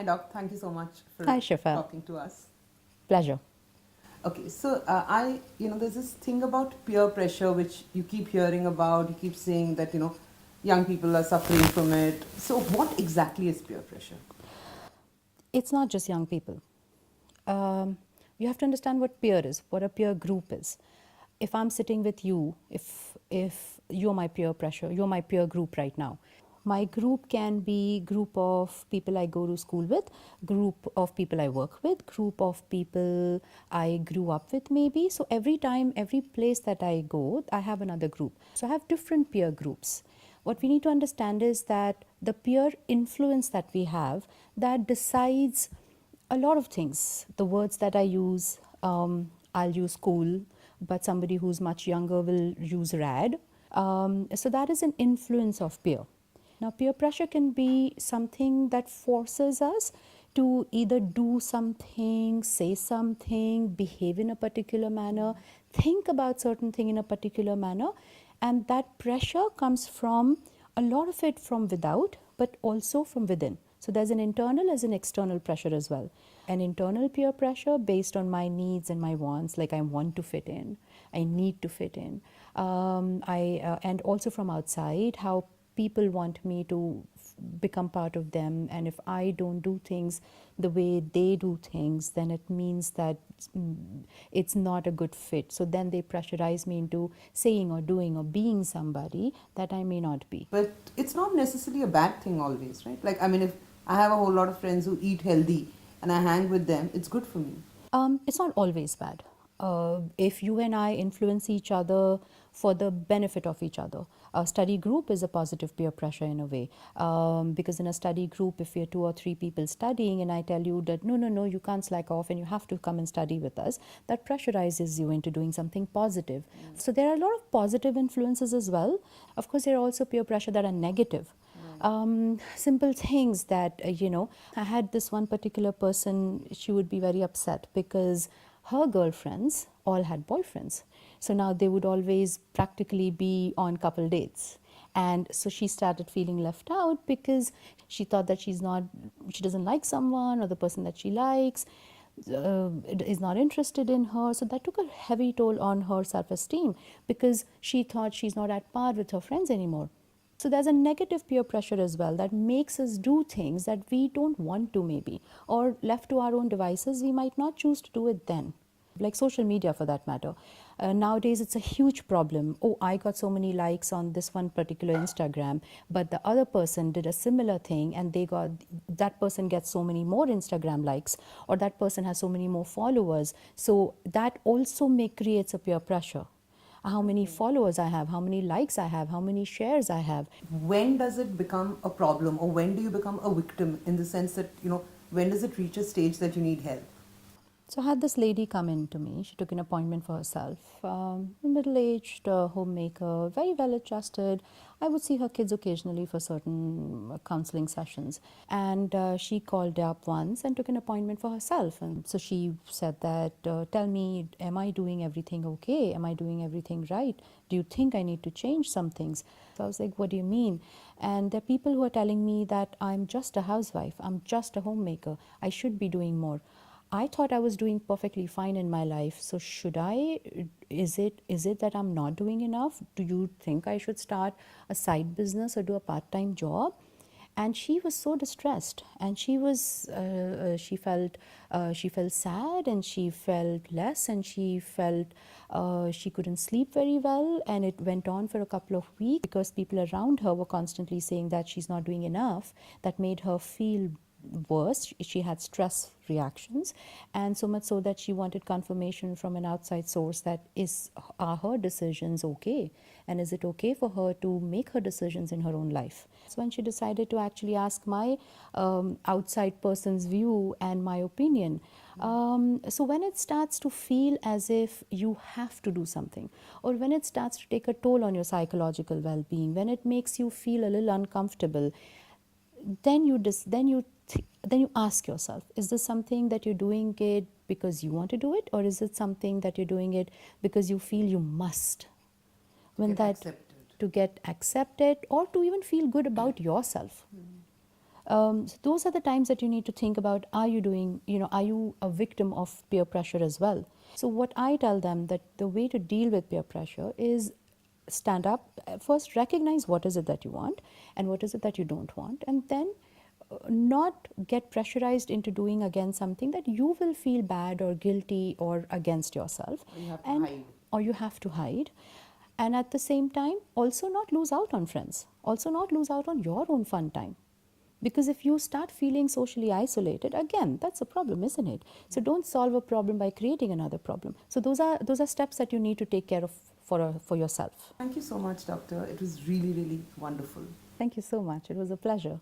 Hi, Doc. Thank you so much for Hi, Shifa. talking to us. Pleasure. Okay, so there's this thing about peer pressure which you keep hearing about. You keep saying that, young people are suffering from it. So, what exactly is peer pressure? It's not just young people. You have to understand what peer is, what a peer group is. If I'm sitting with you, if you're my peer pressure, you're my peer group right now. My group can be group of people I go to school with, group of people I work with, group of people I grew up with maybe. So every time, every place that I go, I have another group. So I have different peer groups. What we need to understand is that the peer influence that we have, that decides a lot of things. The words that I use, I'll use cool, but somebody who's much younger will use rad. So that is an influence of peer. Now, peer pressure can be something that forces us to either do something, say something, behave in a particular manner, think about certain thing in a particular manner, and that pressure comes from a lot of it from without, but also from within. So there's an internal as an external pressure as well. An internal peer pressure based on my needs and my wants, like I want to fit in, I need to fit in. And also from outside, how people want me to become part of them, and if I don't do things the way they do things, then it means that it's not a good fit. So then they pressurize me into saying or doing or being somebody that I may not be. But it's not necessarily a bad thing always, right? Like, I mean, if I have a whole lot of friends who eat healthy and I hang with them, it's good for me. It's not always bad. If you and I influence each other for the benefit of each other. A study group is a positive peer pressure in a way, because in a study group, if we're 2 or 3 people studying and I tell you that no, you can't slack off and you have to come and study with us, that pressurizes you into doing something positive. So there are a lot of positive influences as well. Of course, there are also peer pressure that are negative. Simple things that, I had this one particular person, she would be very upset because her girlfriends all had boyfriends. So now they would always practically be on couple dates. And so she started feeling left out because she thought that she doesn't like someone, or the person that she likes is not interested in her. So that took a heavy toll on her self-esteem because she thought she's not at par with her friends anymore. So there's a negative peer pressure as well that makes us do things that we don't want to maybe, or left to our own devices, we might not choose to do it then. Like social media for that matter. Nowadays it's a huge problem. Oh, I got so many likes on this one particular Instagram, but the other person did a similar thing and that person gets so many more Instagram likes, or that person has so many more followers. So that also creates a peer pressure. How many followers I have, how many likes I have, how many shares I have. When does it become a problem, or when do you become a victim, in the sense that, when does it reach a stage that you need help? So I had this lady come in to me. She took an appointment for herself. Middle-aged, homemaker, very well adjusted. I would see her kids occasionally for certain counseling sessions. And she called up once and took an appointment for herself. And so she said that, tell me, am I doing everything okay? Am I doing everything right? Do you think I need to change some things? So I was like, what do you mean? And there are people who are telling me that I'm just a housewife. I'm just a homemaker. I should be doing more. I thought I was doing perfectly fine in my life. So should I, is it that I'm not doing enough? Do you think I should start a side business or do a part-time job? And she was so distressed, and she felt sad, and she felt less, and she felt she couldn't sleep very well. And it went on for a couple of weeks because people around her were constantly saying that she's not doing enough. That made her feel worse. She had stress reactions, and so much so that she wanted confirmation from an outside source that are her decisions okay, and is it okay for her to make her decisions in her own life. So when she decided to actually ask my outside person's view and my opinion, so when it starts to feel as if you have to do something, or when it starts to take a toll on your psychological well-being, when it makes you feel a little uncomfortable, then you ask yourself, is this something that you're doing it because you want to do it, or is it something that you're doing it because you feel you must, Get accepted. to get accepted, or to even feel good about yourself. So those are the times that you need to think about, are you doing, are you a victim of peer pressure as well? So what I tell them, that the way to deal with peer pressure is stand up, first recognize what is it that you want and what is it that you don't want, and then not get pressurized into doing again something that you will feel bad or guilty or against yourself, Or you have to and hide. or you have to hide. And at the same time, also not lose out on friends, also not lose out on your own fun time. Because if you start feeling socially isolated, again, that's a problem, isn't it? So don't solve a problem by creating another problem. So those are steps that you need to take care of for yourself. Thank you so much, doctor. It was really, really wonderful. Thank you so much. It was a pleasure.